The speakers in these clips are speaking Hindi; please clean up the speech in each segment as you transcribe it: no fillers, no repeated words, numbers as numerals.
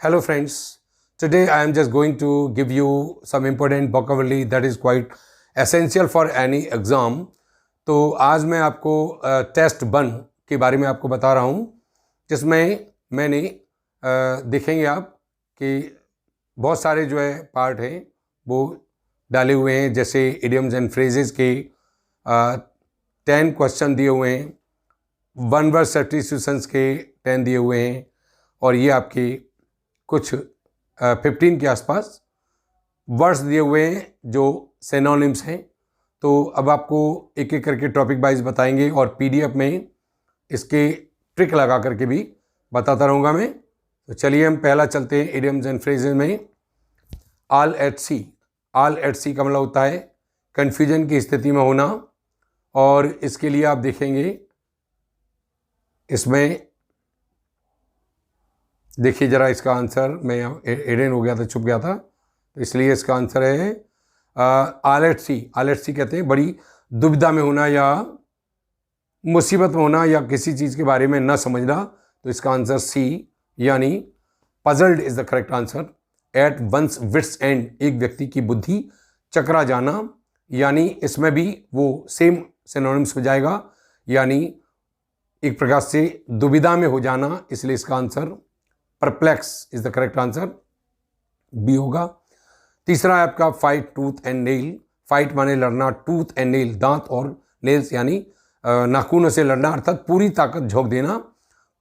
Hello friends, today I am just going to give you some important vocabulary that is quite essential for any exam. तो आज मैं आपको टेस्ट 1 के बारे में आपको बता रहा हूँ, जिसमें मैंने देखेंगे आप कि बहुत सारे जो है पार्ट हैं वो डाले हुए हैं, जैसे इडियम्स एंड फ्रेजेस के 10 क्वेश्चन दिए हुए हैं, वन वर्ड सब्स्टिट्यूशंस के 10 दिए हुए हैं, और ये आपके कुछ 15 के आसपास वर्ड्स दिए हुए हैं जो सिनोनिम्स हैं। तो अब आपको एक एक करके टॉपिक वाइज बताएंगे और पीडीएफ में इसके ट्रिक लगा करके भी बताता रहूँगा मैं। तो चलिए हम पहला चलते हैं इडियम्स एंड फ्रेजेस में। All at sea. All at sea का मतलब होता है कन्फ्यूजन की स्थिति में होना, और इसके लिए आप देखेंगे, इसमें देखिए ज़रा इसका आंसर, मैं एडेन हो गया था, छुप गया था, तो इसलिए इसका आंसर है all at sea. All at sea कहते हैं बड़ी दुविधा में होना या मुसीबत में होना या किसी चीज़ के बारे में न समझना, तो इसका आंसर सी यानी puzzled is the correct answer. At one's wit's end, एक व्यक्ति की बुद्धि चकरा जाना, यानी इसमें भी वो सेम सिनोनिम्स हो जाएगा, यानी एक प्रकार से दुविधा में हो जाना, इसलिए इसका answer perplex is the correct answer, B होगा। तीसरा है आपका fight tooth and nail. Fight माने लड़ना, टूथ एंड नेल दांत और नेल्स यानी नाखूनों से लड़ना, अर्थात पूरी ताकत झोंक देना।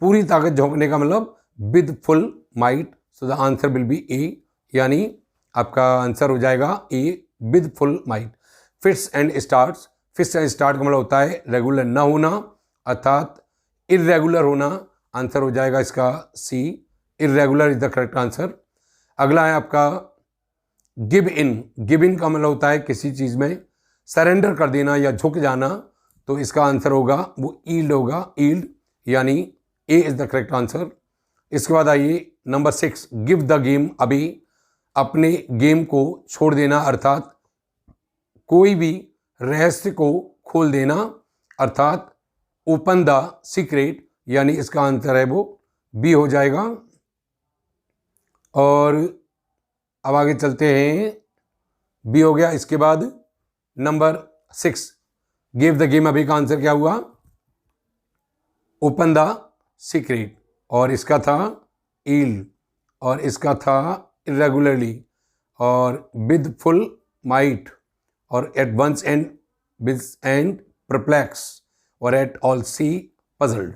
पूरी ताकत झोंकने का मतलब with full might, so the answer will be A, यानी आपका आंसर हो जाएगा A, with full might. Fits and starts. Fits and start का मतलब होता है रेगुलर न होना, अर्थात इरेगुलर होना, आंसर हो जाएगा इसका C, irregular is the correct answer. अगला है आपका गिव इन। गिव इन का मतलब होता है किसी चीज़ में सरेंडर कर देना या झुक जाना, तो इसका आंसर होगा वो ईल्ड होगा, ईल्ड, यानी A is the correct answer. इसके बाद आइए number 6, give the game away. अपने गेम को छोड़ देना, अर्थात कोई भी रहस्य को खोल देना, अर्थात ओपन द सीक्रेट, यानी इसका आंसर है वो बी हो जाएगा। और अब आगे चलते हैं, बी हो गया। इसके बाद number 6, give the game away का आंसर क्या हुआ, ओपन द सीक्रेट, और इसका था ईल्ड, और इसका था इरेगुलरली, और विद फुल माइट, और at once and with and perplex, और एट ऑल सी पजल्ड।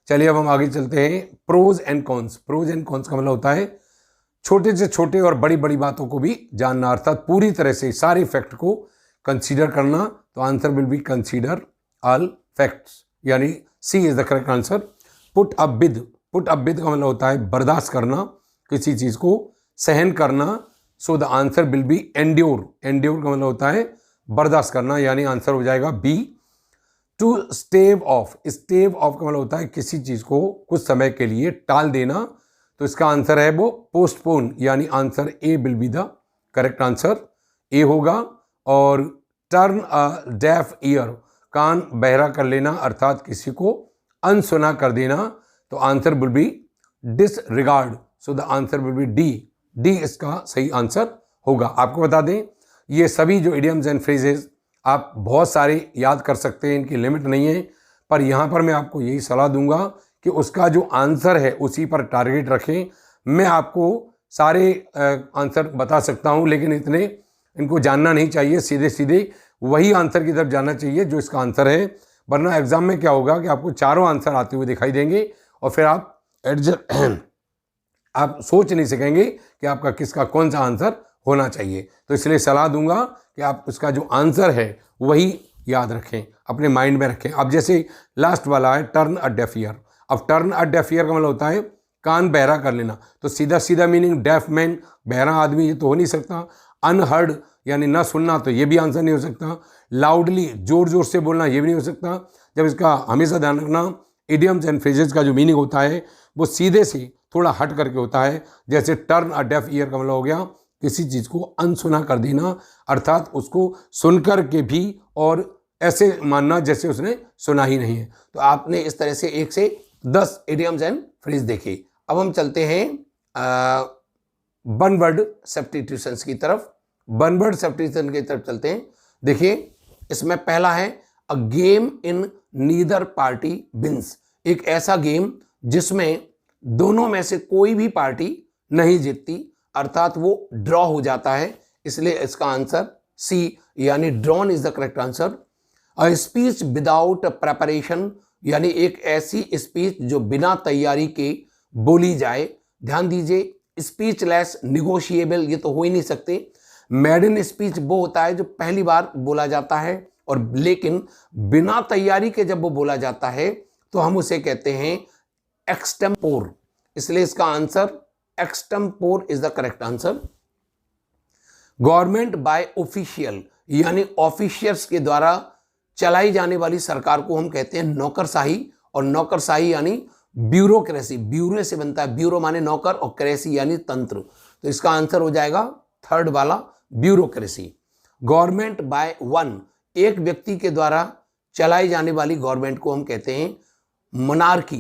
चलिए अब हम आगे चलते हैं, pros and cons. Pros and cons का मतलब होता है छोटे से छोटे और बड़ी बड़ी बातों को भी जानना, अर्थात पूरी तरह से सारे फैक्ट को कंसीडर करना, तो answer will be consider all facts, यानी C is the correct answer. Put up with. Put up with का मतलब होता है बर्दाश्त करना, किसी चीज़ को सहन करना, सो the answer will B endure. Endure का मतलब होता है बर्दाश्त करना, यानी आंसर हो जाएगा B. To stave off. Stave off का मतलब होता है किसी चीज़ को कुछ समय के लिए टाल देना, तो इसका आंसर है वो पोस्टपोन, यानी answer A will be the correct answer, A होगा। और टर्न अ डेफ ईयर, कान बहरा कर लेना, अर्थात किसी को अनसुना कर देना, तो answer will B disregard, so the answer will B D. D इसका सही आंसर होगा। आपको बता दें ये सभी जो इडियम्स एंड फ्रेजेस आप बहुत सारे याद कर सकते हैं, इनकी लिमिट नहीं है, पर यहाँ पर मैं आपको यही सलाह दूंगा कि उसका जो आंसर है उसी पर टारगेट रखें। मैं आपको सारे आंसर बता सकता हूँ, लेकिन इतने इनको जानना नहीं चाहिए, सीधे सीधे वही आंसर की तरफ जाना चाहिए जो इसका आंसर है, वरना एग्जाम में क्या होगा कि आपको चारों आंसर आते हुए दिखाई देंगे और फिर आप आप सोच नहीं सकेंगे कि आपका किसका कौन सा आंसर होना चाहिए। तो इसलिए सलाह दूंगा कि आप उसका जो आंसर है वही याद रखें, अपने माइंड में रखें। अब जैसे लास्ट वाला है टर्न अ डेफ ईयर। अब टर्न अ डेफ ईयर का मतलब होता है कान बहरा कर लेना, तो सीधा सीधा मीनिंग डेफ मैन, बहरा आदमी, ये तो हो नहीं सकता। अनहर्ड यानी ना सुनना, तो ये भी आंसर नहीं हो सकता। लाउडली, जोर जोर से बोलना, ये भी नहीं हो सकता। जब इसका हमेशा ध्यान रखना, इडियम्स एंड फ्रेजेस का जो मीनिंग होता है वो सीधे से थोड़ा हट करके होता है। जैसे टर्न अ डेफ ईयर का मतलब हो गया किसी चीज़ को अनसुना कर देना, अर्थात उसको सुनकर के भी और ऐसे मानना जैसे उसने सुना ही नहीं है। तो आपने इस तरह से 1 से 10 इडियम्स एंड फ्रेज देखे। अब हम चलते हैं वन वर्ड सब्स्टिट्यूशंस की तरफ। वन वर्ड सब्स्टिट्यूशन की तरफ चलते हैं। देखिए, इसमें पहला है a game in neither party wins. एक ऐसा गेम जिसमें दोनों में से कोई भी पार्टी नहीं जीतती, अर्थात वो ड्रॉ हो जाता है, इसलिए इसका आंसर सी यानी drawn is the correct answer. A speech without preparation यानी एक ऐसी स्पीच जो बिना तैयारी के बोली जाए। ध्यान दीजिए, स्पीचलेस निगोशिएबल ये तो हो ही नहीं सकते। मेडन स्पीच वो होता है जो पहली बार बोला जाता है, और लेकिन बिना तैयारी के जब वो बोला जाता है तो हम उसे कहते हैं एक्सटेम्पोर, इसलिए इसका answer extempore is the correct answer. Government by official यानी ऑफिशियल्स के द्वारा चलाई जाने वाली सरकार को हम कहते हैं नौकरशाही, और नौकरशाही यानी ब्यूरोक्रेसी, ब्यूरो से बनता है, ब्यूरो माने नौकर और क्रेसी यानी तंत्र, तो इसका आंसर हो जाएगा थर्ड वाला ब्यूरोक्रेसी। गवर्नमेंट बाय वन एक व्यक्ति के द्वारा चलाई जाने वाली गवर्नमेंट को हम कहते हैं मोनार्की,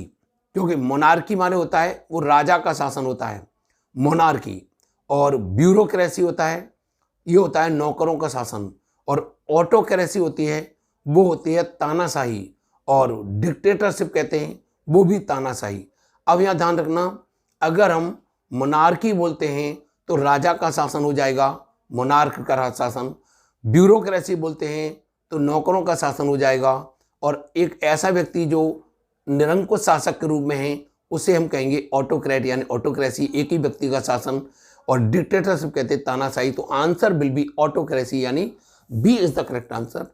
क्योंकि मोनार्की माने होता है वो राजा का शासन होता है मोनार्की, और ब्यूरोक्रेसी होता है ये होता है नौकरों का शासन, और ऑटोक्रेसी होती है वो होती है तानाशाही, और डिक्टेटरशिप कहते हैं वो भी तानाशाही। अब यहाँ ध्यान रखना, अगर हम मोनार्की बोलते हैं तो राजा का शासन हो जाएगा, मोनार्क का शासन। ब्यूरोक्रेसी बोलते हैं तो नौकरों का शासन हो जाएगा, और एक ऐसा व्यक्ति जो निरंकुश शासक के रूप में है उसे हम कहेंगे ऑटोक्रेट यानी ऑटोक्रेसी, एक ही व्यक्ति का शासन, और डिक्टेटरशिप कहते हैं तानाशाही। तो आंसर विल बी ऑटोक्रेसी यानी B is the correct answer.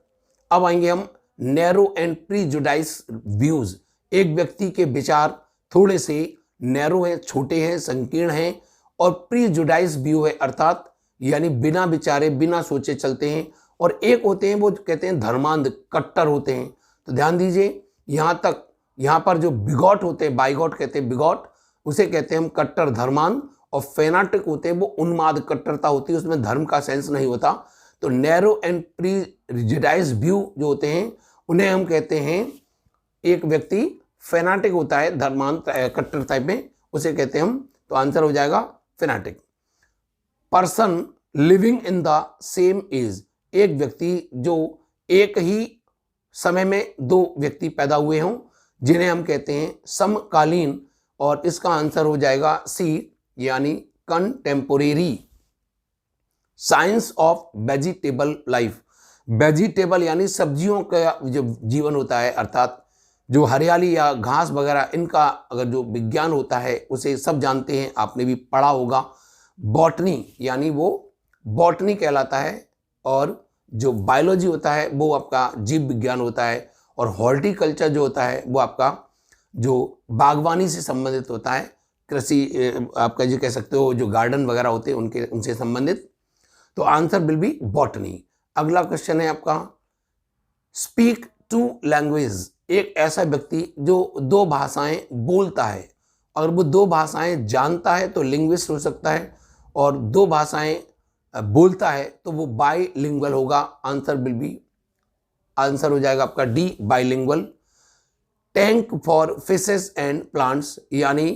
अब आएंगे हम नैरो एंड प्रीजुडाइज व्यूज। एक व्यक्ति के विचार थोड़े से नैरो हैं, छोटे हैं, संकीर्ण हैं, और प्रीजुडाइज व्यू है अर्थात यानी बिना विचारे बिना सोचे चलते हैं, और एक होते हैं वो कहते हैं धर्मांध, कट्टर होते हैं। तो ध्यान दीजिए, यहाँ पर जो बिगॉट होते हैं, बाइगॉट कहते हैं बिगॉट, उसे कहते हैं हम कट्टर धर्मांध, और फेनाटिक होते हैं वो उन्माद, कट्टरता होती है, उसमें धर्म का सेंस नहीं होता। तो नैरो एंड प्रीजुडाइज व्यू जो होते हैं उन्हें हम कहते हैं, एक व्यक्ति फेनाटिक होता है धर्मांध कट्टर टाइप में, उसे कहते हैं हम, तो आंसर हो जाएगा fanatic. Person living in the same age, एक व्यक्ति जो एक ही समय में दो व्यक्ति पैदा हुए हों जिन्हें हम कहते हैं समकालीन, और इसका आंसर हो जाएगा सी यानी contemporary. Science of vegetable life, vegetable यानी सब्जियों का जो जीवन होता है, अर्थात जो हरियाली या घास वगैरह इनका अगर जो विज्ञान होता है उसे सब जानते हैं, आपने भी पढ़ा होगा। बॉटनी यानी वो बॉटनी कहलाता है, और जो बायोलॉजी होता है वो आपका जीव विज्ञान होता है, और हॉर्टिकल्चर जो होता है वो आपका जो बागवानी से संबंधित होता है, कृषि आपका जो कह सकते हो जो गार्डन वगैरह होते हैं उनसे संबंधित। तो आंसर विल बी बॉटनी। अगला क्वेश्चन है आपका, स्पीक टू लैंग्वेज, एक ऐसा व्यक्ति जो दो भाषाएं बोलता है, अगर वो दो भाषाएं जानता है तो लिंग्विस्ट हो सकता है, और दो भाषाएं बोलता है तो वो बाईलिंगुअल होगा। आंसर विल बी, आंसर हो जाएगा आपका D bilingual. Tank for fishes and plants यानी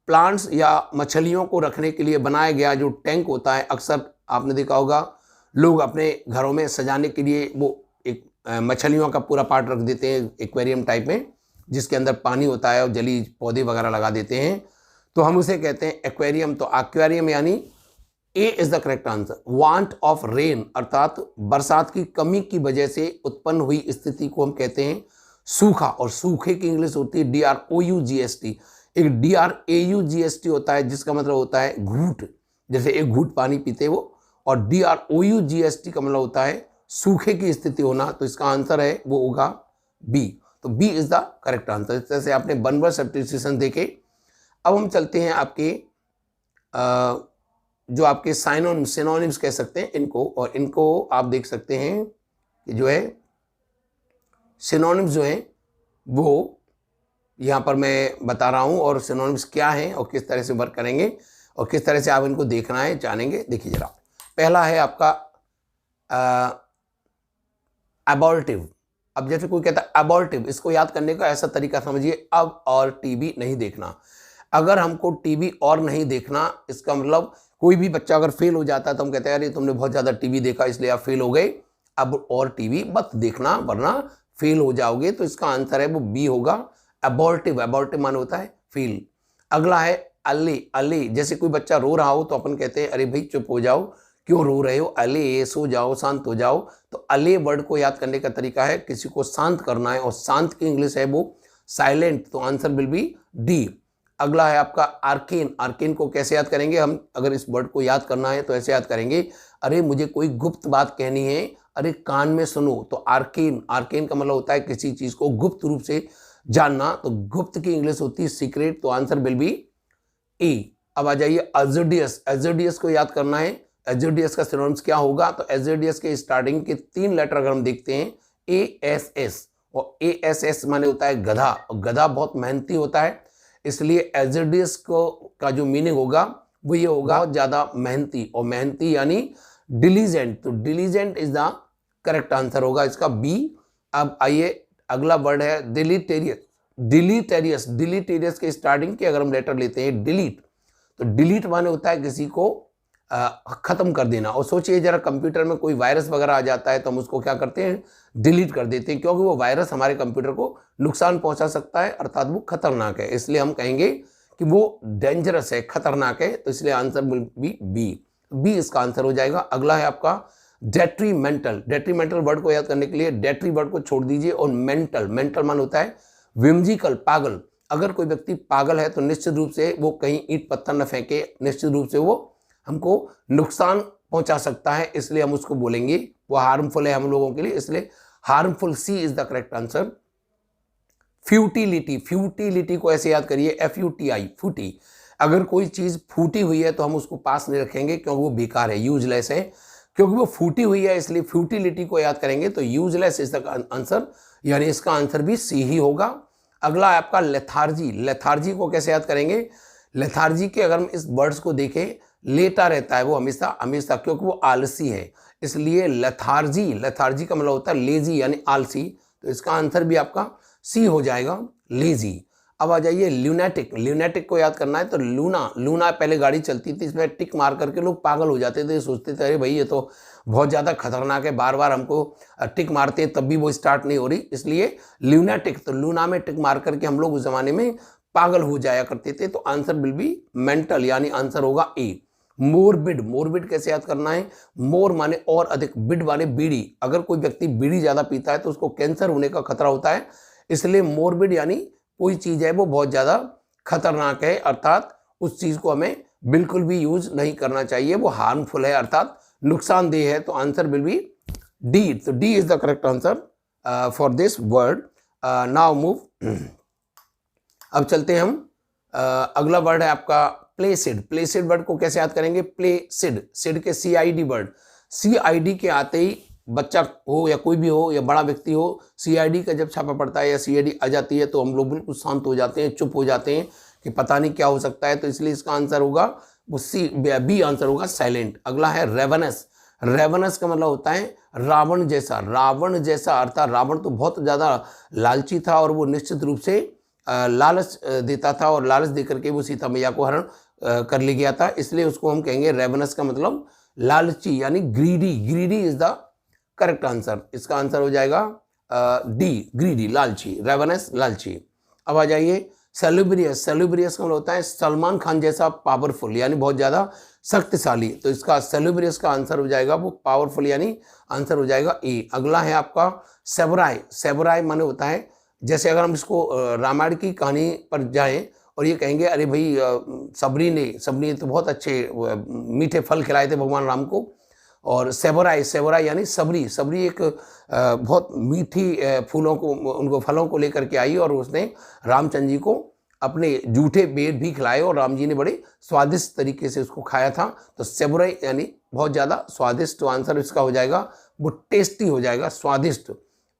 प्लांट्स या मछलियों को रखने के लिए बनाया गया जो टैंक होता है, अक्सर आपने देखा होगा लोग अपने घरों में सजाने के लिए वो एक मछलियों का पूरा पार्ट रख देते हैं एक्वेरियम टाइप में, जिसके अंदर पानी होता है और जली पौधे वगैरह लगा देते हैं, तो हम उसे कहते हैं एक्वेरियम। तो एक्वेरियम यानी A is the correct answer. Want of rain अर्थात बरसात की कमी की वजह से उत्पन्न हुई स्थिति को हम कहते हैं सूखा, और सूखे की इंग्लिश होती है DROUGST। एक DRAUGST होता है जिसका मतलब होता है घूंट, जैसे एक घूंट पानी पीते वो, और DROUGST का मतलब होता है सूखे की स्थिति होना। तो इसका आंसर है वो होगा बी। तो B is the correct answer. इस तरह से आपने वन वर्ड सब्स्टिट्यूशन देखे। अब हम चलते हैं आपके जो आपके सिनोनिम्स कह सकते हैं इनको, और इनको आप देख सकते हैं कि जो है सिनोनिम्स जो है वो यहाँ पर मैं बता रहा हूँ, और सिनोनिम्स क्या हैं और किस तरह से वर्क करेंगे और किस तरह से आप इनको देखना है जानेंगे। देखिए जरा, पहला है आपका अबॉर्टिव। अब जैसे कोई कहता है अबॉर्टिव, इसको याद करने का ऐसा तरीका समझिए, अब और टीवी नहीं देखना। अगर हमको टीवी और नहीं देखना, इसका मतलब कोई भी बच्चा अगर फेल हो जाता है तो हम कहते हैं अरे तुमने बहुत ज़्यादा टीवी देखा इसलिए आप फेल हो गए, अब और टीवी मत देखना वरना फेल हो जाओगे। तो इसका आंसर है वो बी होगा, अबॉर्टिव। अबॉर्टिव मान होता है फेल। अगला है अले। अले, जैसे कोई बच्चा रो रहा हो तो अपन कहते हैं अरे भाई चुप हो जाओ, क्यों रो रहे हो, अले सो जाओ, शांत हो जाओ। तो अले वर्ड को याद करने का तरीका है किसी को शांत करना है, और शांत की इंग्लिश है वो साइलेंट। तो आंसर विल बी डी। अगला है आपका आर्केन। आर्केन को कैसे याद करेंगे हम, अगर इस वर्ड को याद करना है तो ऐसे याद करेंगे, अरे मुझे कोई गुप्त बात कहनी है, अरे कान में सुनो। तो आर्केन, आर्केन का मतलब होता है किसी चीज को गुप्त रूप से जानना। तो गुप्त की इंग्लिश होती है सीक्रेट। तो आंसर विल बी ए। अब आ जाइए एजोडियस। एजोडियस को याद करना है, एजोडियस का सिनोनिम्स क्या होगा। तो एजोडियस के स्टार्टिंग के 3 लेटर अगर हम देखते हैं, ए एस एस, और ए एस एस माने होता है गधा, और गधा बहुत मेहनती होता है, इसलिए एजोडियस को का जो मीनिंग होगा वो ये होगा बहुत ज्यादा मेहनती, और मेहनती यानी डिलीजेंट। तो diligent is the correct answer होगा इसका बी। अब आइए अगला वर्ड है डिलीटेरियस। डिलीटेरियस, डिलीटेरियस के स्टार्टिंग के अगर हम लेटर लेते हैं डिलीट, तो डिलीट माने होता है किसी को खत्म कर देना। और सोचिए जरा कंप्यूटर में कोई वायरस वगैरह आ जाता है तो हम उसको क्या करते हैं, डिलीट कर देते हैं, क्योंकि वो वायरस हमारे कंप्यूटर को नुकसान पहुंचा सकता है, अर्थात वो खतरनाक है, इसलिए हम कहेंगे कि वो डेंजरस है, खतरनाक है। तो इसलिए answer will be B. B इसका आंसर हो जाएगा। अगला है आपका डेट्रीमेंटल। डेट्रीमेंटल वर्ड को याद करने के लिए डेट्री वर्ड को छोड़ दीजिए और मेंटल, मेंटल मान होता है विमजिकल, पागल। अगर कोई व्यक्ति पागल है तो निश्चित रूप से वो कहीं ईंट पत्थर न फेंके, निश्चित रूप से वो हमको नुकसान पहुंचा सकता है, इसलिए हम उसको बोलेंगे वो हार्मफुल है हम लोगों के लिए, इसलिए harmful. C is the correct answer. Futility, futility को ऐसे याद करिए, FUTI, फूटी। अगर कोई चीज फूटी हुई है तो हम उसको पास नहीं रखेंगे क्योंकि वो बेकार है, यूजलेस है, क्योंकि वो फूटी हुई है, इसलिए फ्यूटिलिटी को याद करेंगे। तो यूजलेस इज द आंसर, यानी इसका आंसर भी सी ही होगा। अगला है आपका लेथार्जी। लेथार्जी को कैसे याद करेंगे, लेथार्जी के अगर हम इस वर्ड्स को देखें, लेटा रहता है वो हमेशा हमेशा, क्योंकि वो आलसी है, इसलिए लेथार्जी, लेथार्जी का मतलब होता है लेजी यानी आलसी। तो इसका आंसर भी आपका सी हो जाएगा, लेजी। अब आ जाइए ल्यूनेटिक। ल्यूनेटिक को याद करना है तो लूना, लूना पहले गाड़ी चलती थी, इसमें टिक मार करके लोग पागल हो जाते थे, सोचते थे अरे भाई ये तो बहुत ज़्यादा खतरनाक है, बार बार हमको टिक मारते हैं तब भी वो स्टार्ट नहीं हो रही, इसलिए ल्यूनेटिक। तो लूना में टिक मार करके हम लोग उस जमाने में पागल हो जाया करते थे। तो आंसर विल बी मेंटल, यानी आंसर होगा ए। मोरबिड, मोरबिड कैसे याद करना है, मोर माने और अधिक, बिड माने बीड़ी। अगर कोई व्यक्ति बीड़ी ज़्यादा पीता है तो उसको कैंसर होने का खतरा होता है, इसलिए मोरबिड यानी कोई चीज़ है वो बहुत ज़्यादा खतरनाक है, अर्थात उस चीज़ को हमें बिल्कुल भी यूज नहीं करना चाहिए, वो हार्मफुल है, अर्थात नुकसानदेह है। तो आंसर विल बी डी। तो D is the correct answer for this word. Now move. अब चलते हैं हम, अगला वर्ड है आपका प्लेसिड। प्लेसिड वर्ड को कैसे याद करेंगे, प्लेसिड, सिड के CID वर्ड, CID के आते ही बच्चा हो या कोई भी हो या बड़ा व्यक्ति हो, CID का जब छापा पड़ता है या CID आ जाती है तो हम लोग बिल्कुल शांत हो जाते हैं, चुप हो जाते हैं कि पता नहीं क्या हो सकता है। तो इसलिए इसका आंसर होगा वो बी आंसर होगा, साइलेंट। अगला है रेवनस। रेवनस का मतलब होता है रावण जैसा, रावण जैसा, अर्थात रावण तो बहुत ज़्यादा लालची था और वो निश्चित रूप से लालच देता था, और लालच देकर के वो सीता मैया को हरण कर ले गया था, इसलिए उसको हम कहेंगे रेवनस का मतलब लालची यानी greedy. Greedy is the correct answer. इसका आंसर हो जाएगा डी, ग्रीडी, लालची, रेवनस लालची। अब आ जाइए सेलिब्रियस। सेलिब्रियस का मतलब होता है सलमान खान जैसा पावरफुल, यानी बहुत ज़्यादा शक्तिशाली। तो इसका सेलिब्रियस का आंसर हो जाएगा वो पावरफुल, यानी आंसर हो जाएगा ए। अगला है आपका सेवराय। सेवराय माने होता है, जैसे अगर हम इसको रामायण की कहानी पर जाएं और ये कहेंगे अरे भाई सबरी ने तो बहुत अच्छे मीठे फल खिलाए थे भगवान राम को, और सेवराय, सेवराय यानी सबरी, सबरी एक बहुत मीठी फूलों को, उनको फलों को लेकर के आई और उसने रामचंद्र जी को अपने जूठे बेर भी खिलाए और राम जी ने बड़े स्वादिष्ट तरीके से उसको खाया था। तो सेवराय यानी बहुत ज़्यादा स्वादिष्ट। तो आंसर इसका हो जाएगा वो टेस्टी हो जाएगा, स्वादिष्ट।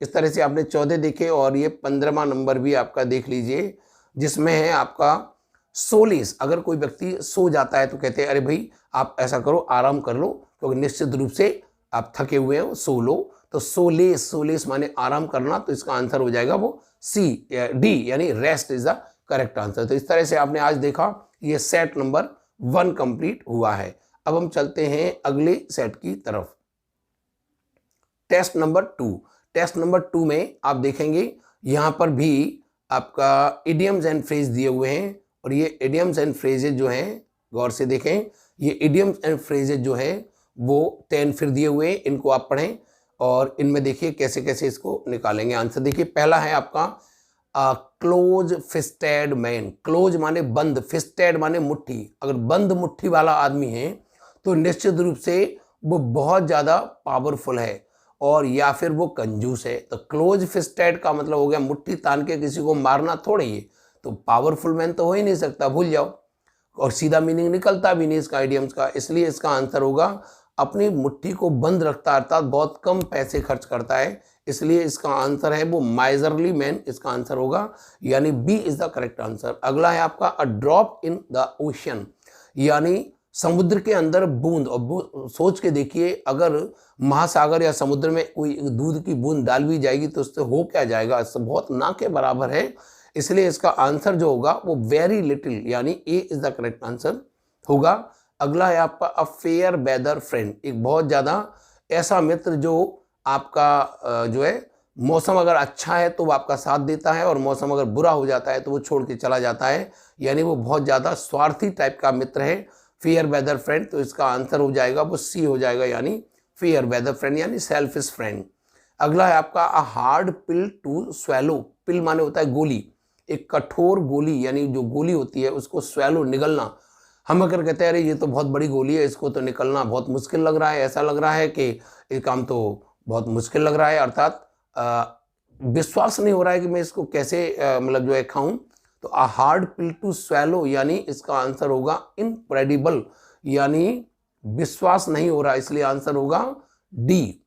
इस तरह से आपने 14 देखे और ये 15वां नंबर भी आपका देख लीजिए, जिसमें है आपका सोलेस। अगर कोई व्यक्ति सो जाता है तो कहते हैं अरे भाई आप ऐसा करो, आराम कर लो, क्योंकि निश्चित रूप से आप थके हुए हो, सो लो। तो सोलेस, सोलेस माने आराम करना, तो इसका आंसर हो जाएगा वो सी, डी यानी rest is the correct answer. तो इस तरह से आपने आज देखा ये सेट नंबर 1 कंप्लीट हुआ है। अब हम चलते हैं अगले सेट की तरफ, टेस्ट नंबर 2। टेस्ट नंबर 2 में आप देखेंगे यहाँ पर भी आपका इडियम्स एंड फ्रेज दिए हुए हैं, और ये इडियम्स एंड फ्रेजेज जो हैं, गौर से देखें, ये इडियम्स एंड फ्रेजेज जो है वो 10 फिर दिए हुए हैं, इनको आप पढ़ें और इनमें देखिए कैसे कैसे इसको निकालेंगे आंसर। देखिए पहला है आपका क्लोज फिस्टेड मैन। क्लोज माने बंद, फिस्टेड माने मुट्ठी। अगर बंद मुट्ठी वाला आदमी है तो निश्चित रूप से वो बहुत ज़्यादा पावरफुल है और या फिर वो कंजूस है। तो क्लोज फिस्टेड का मतलब हो गया मुट्ठी तान के किसी को मारना थोड़ी है, तो पावरफुल मैन तो हो ही नहीं सकता, भूल जाओ, और सीधा मीनिंग निकलता भी नहीं इसका आइडियम्स का। इसलिए इसका आंसर होगा अपनी मुट्ठी को बंद रखता, अर्थात बहुत कम पैसे खर्च करता है, इसलिए इसका आंसर है वो माइजरली मैन, इसका आंसर होगा, यानी B is the correct answer. अगला है आपका a drop in the ocean, यानी समुद्र के अंदर बूंद। और सोच के देखिए अगर महासागर या समुद्र में कोई दूध की बूंद डाल भी जाएगी तो उससे हो क्या जाएगा, इससे बहुत ना के बराबर है। इसलिए इसका आंसर जो होगा वो वेरी लिटिल, यानी A is the correct answer होगा। अगला है आपका अ फेयर वेदर फ्रेंड, एक बहुत ज़्यादा ऐसा मित्र जो आपका जो है मौसम अगर अच्छा है तो वो आपका साथ देता है और मौसम अगर बुरा हो जाता है तो वो छोड़ के चला जाता है, यानी वो बहुत ज़्यादा स्वार्थी टाइप का मित्र है, फेयर वेदर फ्रेंड। तो इसका आंसर हो जाएगा वो सी हो जाएगा, यानी फेयर वेदर फ्रेंड यानी सेल्फिश फ्रेंड। अगला है आपका a hard pill to swallow. Pill माने होता है गोली, एक कठोर गोली, यानी जो गोली होती है उसको स्वेलो निगलना। हम अगर कहते हैं अरे ये तो बहुत बड़ी गोली है, इसको तो निकलना बहुत मुश्किल लग रहा है, ऐसा लग रहा है कि ये काम तो बहुत मुश्किल लग रहा है, अर्थात विश्वास नहीं हो रहा है कि मैं इसको कैसे मतलब जो है खाऊं, तो a hard pill to swallow यानी इसका आंसर होगा इनक्रेडिबल, यानी विश्वास नहीं हो रहा, इसलिए आंसर होगा D.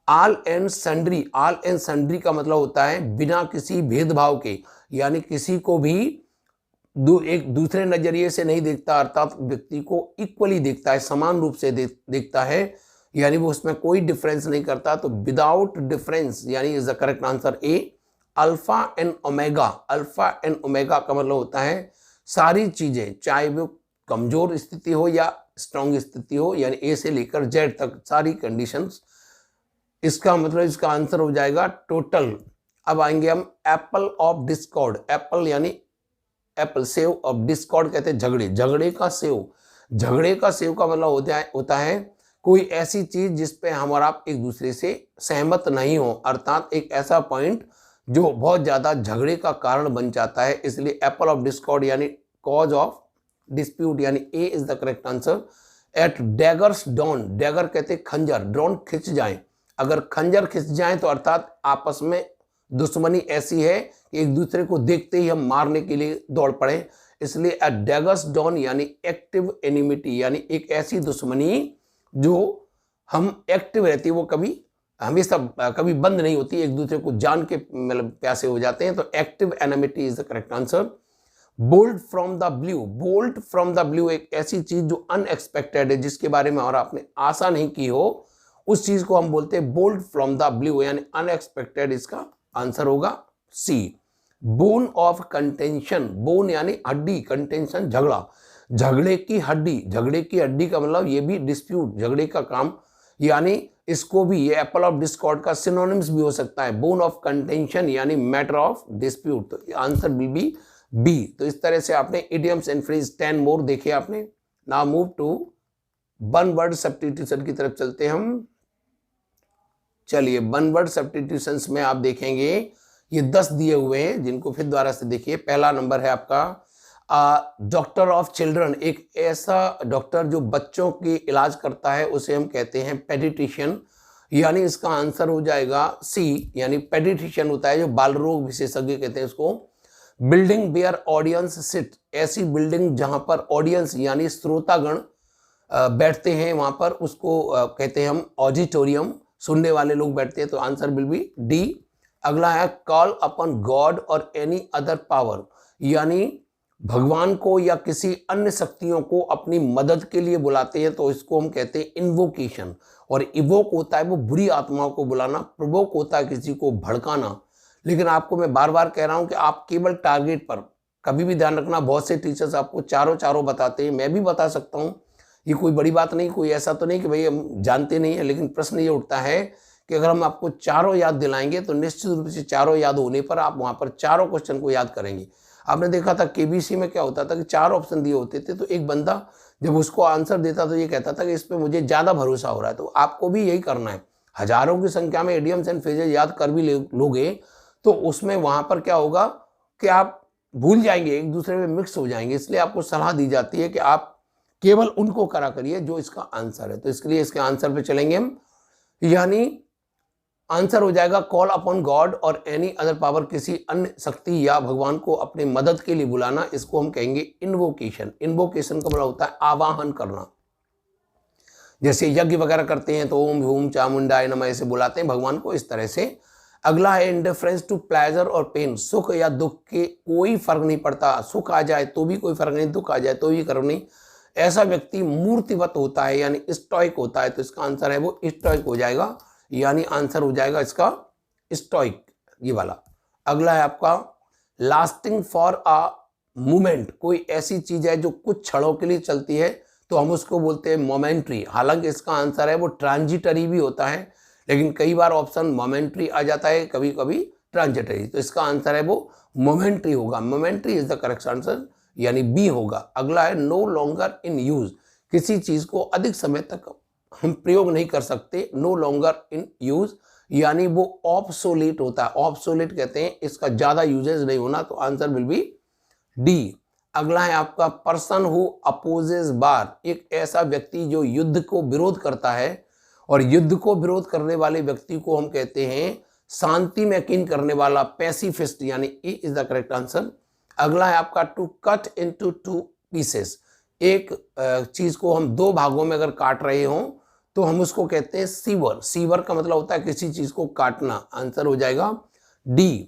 All and sundry, all and sundry का मतलब होता है बिना किसी भेदभाव के, यानी किसी को भी एक दूसरे नजरिए से नहीं देखता, अर्थात व्यक्ति को इक्वली देखता है, समान रूप से देखता है, यानी वो उसमें कोई डिफरेंस नहीं करता। तो विदाउट डिफरेंस यानी is the correct answer A. Alpha and omega, alpha and omega का मतलब होता है सारी चीजें, चाहे वो कमजोर स्थिति हो या स्ट्रांग स्थिति हो, यानी ए से लेकर जेड तक सारी कंडीशंस, इसका मतलब इसका आंसर हो जाएगा टोटल। अब आएंगे हम एप्पल ऑफ डिस्कॉर्ड। एप्पल यानी एप्पल, सेव ऑफ डिस्कॉर्ड कहते हैं झगड़े, झगड़े का सेव। झगड़े का सेव का मतलब होता है कोई ऐसी चीज जिसपे हमारा आप एक दूसरे से सहमत नहीं हो, अर्थात एक ऐसा पॉइंट जो बहुत ज्यादा झगड़े का कारण बन जाता है, इसलिए एप्पल ऑफ डिस्कॉर्ड यानी कॉज ऑफ डिस्प्यूट, यानी A is the correct answer. At daggers drawn, dagger कहते हैं खंजर, ड्रोन खिंच जाए, अगर खंजर खिंच जाए तो अर्थात आपस में दुश्मनी ऐसी है कि एक दूसरे को देखते ही हम मारने के लिए दौड़ पड़े, इसलिए एट डैगर्स डॉन यानी एक्टिव एनिमिटी, यानी एक ऐसी दुश्मनी जो हम एक्टिव रहती है, वो कभी हमेशा कभी बंद नहीं होती, एक दूसरे को जान के मतलब प्यासे हो जाते हैं, तो active enmity is the correct answer. Bolt from the blue, bolt from the blue एक ऐसी चीज जो अनएक्सपेक्टेड है, जिसके बारे में और आपने आशा नहीं की हो, उस चीज को हम बोलते हैं बोल्ट फ्रॉम द ब्लू यानी अनएक्सपेक्टेड, इसका आंसर होगा सी। बोन ऑफ कंटेंशन, बोन यानी हड्डी, कंटेंशन झगड़ा, झगड़े की हड्डी, झगड़े की हड्डी का मतलब ये भी डिस्प्यूट, झगड़े का काम, यानी इसको भी ये एप्पल ऑफ डिस्कॉर्ड का सिनोनिम्स भी हो सकता है, बोन ऑफ कंटेंशन यानी मैटर ऑफ डिस्प्यूट, तो आंसर विल बी बी। तो इस तरह से आपने इडियम्स एंड फ्रेज 10 मोर देखे आपने। Now move to one word substitution की तरफ चलते हैं हम। चलिए वन वर्ड सब्स्टिट्यूशंस में आप देखेंगे ये 10 दिए हुए हैं, जिनको फिर दोबारा से देखिए। पहला नंबर है आपका डॉक्टर ऑफ चिल्ड्रन, एक ऐसा डॉक्टर जो बच्चों की इलाज करता है उसे हम कहते हैं पेडिट्रिशियन, यानी इसका आंसर हो जाएगा सी, यानी पेडिट्रिशियन होता है जो बाल रोग विशेषज्ञ कहते हैं उसको। बिल्डिंग वेयर ऑडियंस सिट, ऐसी बिल्डिंग जहां पर ऑडियंस यानी श्रोतागण बैठते हैं, वहां पर उसको कहते हैं हम ऑडिटोरियम, सुनने वाले लोग बैठते हैं, तो आंसर विल बी डी। अगला है कॉल अपॉन गॉड और एनी अदर पावर, यानी भगवान को या किसी अन्य शक्तियों को अपनी मदद के लिए बुलाते हैं, तो इसको हम कहते हैं इन्वोकेशन। और इवोक होता है वो बुरी आत्माओं को बुलाना, प्रोवोक होता है किसी को भड़काना। लेकिन आपको मैं बार बार कह रहा हूं कि आप केवल टारगेट पर कभी भी ध्यान रखना। बहुत से टीचर्स आपको चारों बताते हैं, मैं भी बता सकता हूं, ये कोई बड़ी बात नहीं, कोई ऐसा तो नहीं कि भाई हम जानते नहीं है। लेकिन प्रश्न ये उठता है कि अगर हम आपको चारों याद दिलाएंगे तो निश्चित रूप से चारों याद होने पर आप वहां पर चारों क्वेश्चन को याद करेंगे। आपने देखा था केबीसी में क्या होता था कि 4 ऑप्शन दिए होते थे, तो एक बंदा जब उसको आंसर देता तो ये कहता था कि इस पे मुझे ज़्यादा भरोसा हो रहा है। तो आपको भी यही करना है। हजारों की संख्या में इडियम्स एंड फ्रेजेस याद कर भी लोगे तो उसमें वहां पर क्या होगा कि आप भूल जाएंगे, एक दूसरे में मिक्स हो जाएंगे। इसलिए आपको सलाह दी जाती है कि आप केवल उनको करा करिए जो इसका आंसर है। तो इसके लिए इसके आंसर पे चलेंगे हम, यानी आंसर हो जाएगा कॉल अपॉन गॉड और एनी अदर पावर, किसी अन्य शक्ति या भगवान को अपने मदद के लिए बुलाना। इसको हम कहेंगे इन्वोकेशन। इन्वोकेशन का मतलब होता है आवाहन करना। जैसे यज्ञ वगैरह करते हैं तो ओम ह्यूम चामुंडाय नमः ऐसे बुलाते हैं भगवान को, इस तरह से। अगला है इंडिफरेंस टू प्लेजर और पेन। सुख या दुख के कोई फर्क नहीं पड़ता, सुख आ जाए तो भी कोई फर्क नहीं, दुख आ जाए तो भी फर्क नहीं, ऐसा व्यक्ति मूर्तिवत होता है यानी स्टॉइक होता है। तो इसका आंसर है वो स्टॉइक हो जाएगा, यानी आंसर हो जाएगा इसका स्टॉइक, ये वाला। अगला है आपका लास्टिंग फॉर अ मोमेंट। कोई ऐसी चीज है जो कुछ क्षणों के लिए चलती है तो हम उसको बोलते हैं मोमेंट्री। हालांकि इसका आंसर है वो ट्रांजिटरी भी होता है, लेकिन कई बार ऑप्शन मोमेंट्री आ जाता है, कभी कभी ट्रांजिटरी। तो इसका आंसर है वो मोमेंट्री होगा। Momentary is the correct answer, यानी बी होगा। अगला है नो लॉन्गर इन यूज। किसी चीज को अधिक समय तक हम प्रयोग नहीं कर सकते, नो लॉन्गर इन यूज, यानी वो ऑब्सोलेट होता है। ऑब्सोलेट कहते हैं इसका ज्यादा यूजेस नहीं होना, तो आंसर विल बी डी। अगला है आपका पर्सन हु अपोजेस बार। एक ऐसा व्यक्ति जो युद्ध को विरोध करता है, और युद्ध को विरोध करने वाले व्यक्ति को हम कहते हैं शांति में यकीन करने वाला, पैसिफिस्ट, यानी A is the correct answer. अगला है आपका टू कट इनटू 2 पीसेस। एक चीज को हम 2 भागों में अगर काट रहे हों तो हम उसको कहते हैं सीवर। सीवर का मतलब होता है किसी चीज को काटना, आंसर हो जाएगा डी।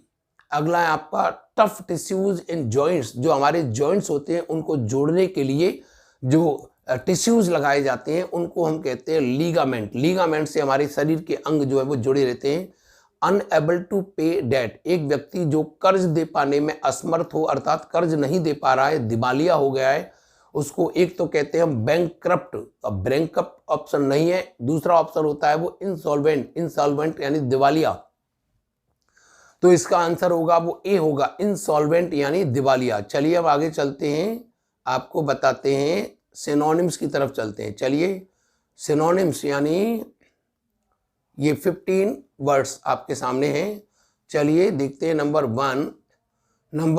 अगला है आपका टफ टिश्यूज इन जॉइंट्स। जो हमारे जॉइंट्स होते हैं उनको जोड़ने के लिए जो टिश्यूज लगाए जाते हैं उनको हम कहते हैं लीगामेंट। लीगामेंट से हमारे शरीर के अंग जो है वो जुड़े रहते हैं। अनएबल टू पे डेट। एक व्यक्ति जो कर्ज दे पाने में असमर्थ हो, अर्थात कर्ज नहीं दे पा रहा है, दिवालिया हो गया है, उसको एक तो कहते हैं हम बैंकक्रप्ट। अब बैंकक्रप्ट ऑप्शन नहीं है, दूसरा ऑप्शन होता है वो इंसॉल्वेंट। इंसॉल्वेंट यानी दिवालिया, तो इसका आंसर होगा वो ए होगा, इंसॉल्वेंट यानी दिवालिया। चलिए अब आगे चलते हैं, आपको बताते हैं सिनोनिम्स की तरफ चलते हैं। चलिए सिनोनिम्स यानी ये 15 वर्ड्स आपके सामने हैं। चलिए देखते हैं नंबर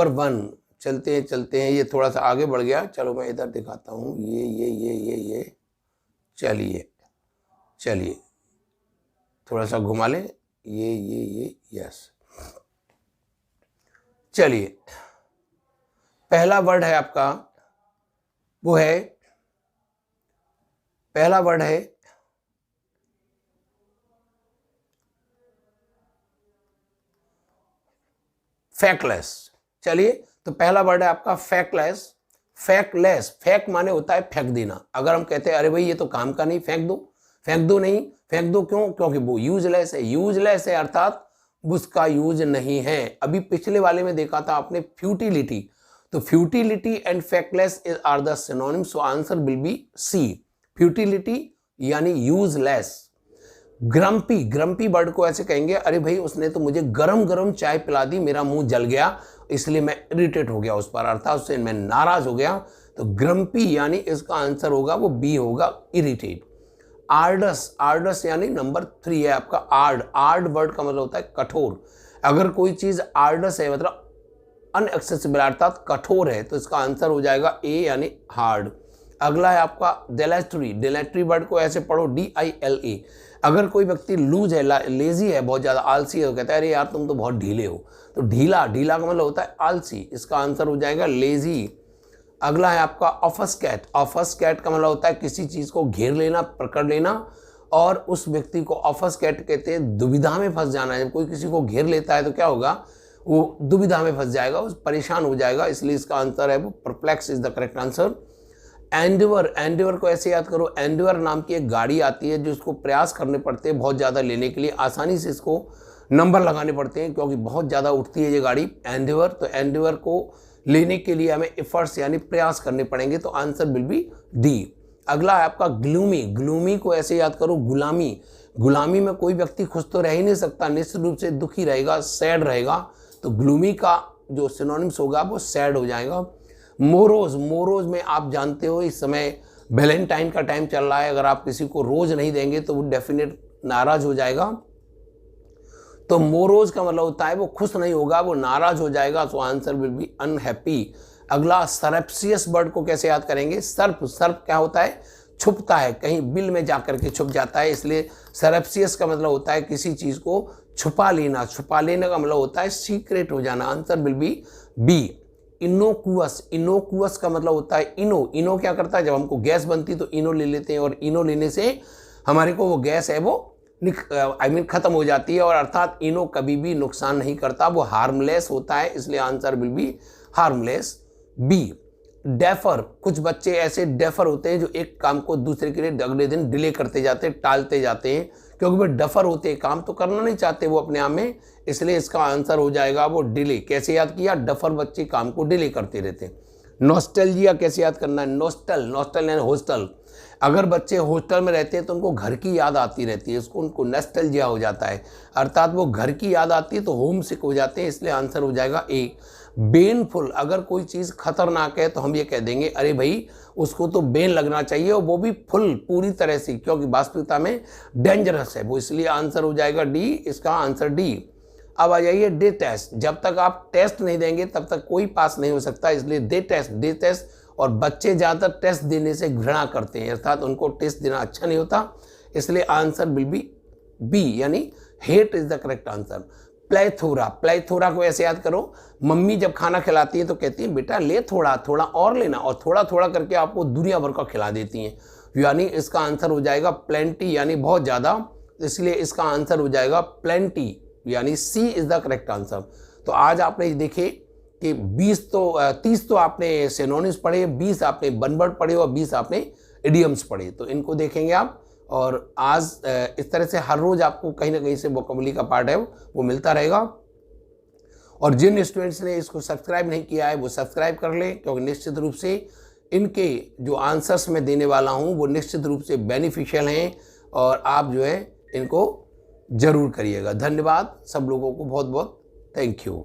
वन चलते हैं, ये थोड़ा सा आगे बढ़ गया, चलो मैं इधर दिखाता हूँ। ये चलिए थोड़ा सा घुमा लें, ये यस। चलिए पहला वर्ड है आपका, वो है, पहला वर्ड है फैक्टलेस। चलिए तो पहला वर्ड है आपका फैक्टलेस। फैक्टलेस, फैक्ट माने होता है फेंक देना। अगर हम कहते हैं अरे भाई ये तो काम का नहीं, फेंक दो नहीं, फेंक दो क्यों? क्योंकि वो यूजलेस है। यूजलेस है अर्थात उसका यूज नहीं है। अभी पिछले वाले में देखा था आपने फ्यूटिलिटी, तो futility and factless are the synonyms, so answer will be C, futility यानी यूजलेस। ग्रम्पी, ग्रम्पी वर्ड को ऐसे कहेंगे अरे भाई उसने तो मुझे गरम गरम चाय पिला दी, मेरा मुंह जल गया, इसलिए मैं इरिटेट हो गया उस पर, अर्थात उससे मैं नाराज हो गया। तो ग्रम्पी यानी इसका आंसर होगा वो बी होगा, इरिटेट। आर्डस, आर्डस यानी नंबर 3 है आपका आर्ड। आर्ड वर्ड का मतलब होता है कठोर। अगर कोई चीज आर्डस है मतलब अनएक्सेसिबल अर्थात कठोर है, तो इसका आंसर हो जाएगा ए यानी हार्ड। अगला है आपका डेलेटरी। डेलेटरी वर्ड को ऐसे पढ़ो DILA। अगर कोई व्यक्ति लूज है, लेजी है, बहुत ज्यादा आलसी है, तो कहता है अरे यार तुम तो बहुत ढीले हो, तो ढीला, ढीला का मतलब होता है आलसी, इसका आंसर हो जाएगा लेजी। अगला है आपका ऑफस्कैट। ऑफस्कैट का मतलब होता है किसी चीज को घेर लेना, पकड़ लेना, और उस व्यक्ति को ऑफस्कैट कहते हैं दुविधा में फंस जाना। जब कोई किसी को घेर लेता है तो क्या होगा, वो दुविधा में फंस जाएगा, वो परेशान हो जाएगा, इसलिए इसका आंसर है वो perplex is the correct answer. Endeavour, Endeavour को ऐसे याद करो, एंडेवर नाम की एक गाड़ी आती है जिसको प्रयास करने पड़ते हैं बहुत ज़्यादा लेने के लिए, आसानी से इसको नंबर लगाने पड़ते हैं क्योंकि बहुत ज़्यादा उठती है ये गाड़ी एंडेवर। तो एंडेवर को लेने के लिए हमें एफर्ट्स यानी प्रयास करने पड़ेंगे, तो आंसर विल बी डी। अगला है आपका ग्लूमी, ग्लूमी को ऐसे याद करो गुलामी, गुलामी में कोई व्यक्ति खुश तो रह ही नहीं सकता, निश्चित रूप से दुखी रहेगा, सैड रहेगा, तो ग्लूमी का जो सिनोनिम्स होगा वो सैड हो जाएगा। मोरोज, मोरोज में आप जानते हो इस समय वैलेंटाइन का टाइम चल रहा है, अगर आप किसी को रोज नहीं देंगे तो वो डेफिनेट नाराज हो जाएगा, तो मोरोज का मतलब होता है वो खुश नहीं होगा, वो नाराज हो जाएगा, तो आंसर विल बी अनहैप्पी। अगला सरप्सियस बर्ड को कैसे याद करेंगे, सर्प, सर्प क्या होता है, छुपता है, कहीं बिल में जाकर के छुप जाता है, इसलिए सरप्सियस का मतलब होता है किसी चीज को छुपा लेना, छुपा लेने का मतलब होता है सीक्रेट हो जाना, answer will be B. Innocuous, innocuous का मतलब होता है इनो, इनो क्या करता है, जब हमको गैस बनती तो इनो ले लेते हैं और इनो लेने से हमारे को वो गैस है वो खत्म हो जाती है, और अर्थात इनो कभी भी नुकसान नहीं करता, वो हार्मलेस होता है, इसलिए answer will be harmless B. Defer, कुछ बच्चे ऐसे डेफर होते हैं जो एक काम को दूसरे के लिए अगले दिन डिले करते जाते हैं, टालते जाते हैं, क्योंकि वो डफर होते हैं, काम तो करना नहीं चाहते वो अपने आप में, इसलिए इसका आंसर हो जाएगा वो डिले। कैसे याद किया, डफर बच्चे काम को डिले करते रहते हैं। नॉस्टैल्जिया कैसे याद करना है, नॉस्टल, नॉस्टल यानी हॉस्टल, अगर बच्चे हॉस्टल में रहते हैं तो उनको घर की याद आती रहती है, उसको उनको नॉस्टैल्जिया हो जाता है, अर्थात वो घर की याद आती है तो होम सिक हो जाते हैं, इसलिए आंसर हो जाएगा ए। बेनफुल, अगर कोई चीज़ खतरनाक है तो हम ये कह देंगे अरे भाई उसको तो बेन लगना चाहिए, और वो भी फुल पूरी तरह से, क्योंकि वास्तविकता में डेंजरस है वो, इसलिए आंसर हो जाएगा डी, इसका आंसर डी। अब आ जाइए डे टेस्ट, जब तक आप टेस्ट नहीं देंगे तब तक कोई पास नहीं हो सकता, इसलिए डे टेस्ट, डे टेस्ट, और बच्चे ज़्यादातर टेस्ट देने से घृणा करते हैं, अर्थात उनको टेस्ट देना अच्छा नहीं होता, इसलिए आंसर विल बी बी, यानी hate is the correct answer. Plethora, plethora को ऐसे याद करो, मम्मी जब खाना खिलाती है तो कहती है बेटा ले थोड़ा, थोड़ा और लेना, और थोड़ा थोड़ा करके आपको दुनिया भर का खिला देती हैं, यानी इसका आंसर हो जाएगा प्लेंटी, यानी बहुत ज़्यादा, इसलिए इसका आंसर हो जाएगा प्लेंटी, यानी C is the correct answer. तो आज आपने देखे कि 30 तो आपने सिनोनिम्स पढ़े, 20 आपने वन वर्ड पढ़े और 20 आपने इडियम्स पढ़े, तो इनको देखेंगे आप, और आज इस तरह से हर रोज आपको कहीं ना कहीं से वोकैबुलरी का पार्ट है वो मिलता रहेगा। और जिन स्टूडेंट्स ने इसको सब्सक्राइब नहीं किया है वो सब्सक्राइब कर लें, क्योंकि निश्चित रूप से इनके जो आंसर्स मैं देने वाला हूं वो निश्चित रूप से बेनिफिशियल हैं, और आप जो है इनको जरूर करिएगा। धन्यवाद सब लोगों को, बहुत बहुत थैंक यू।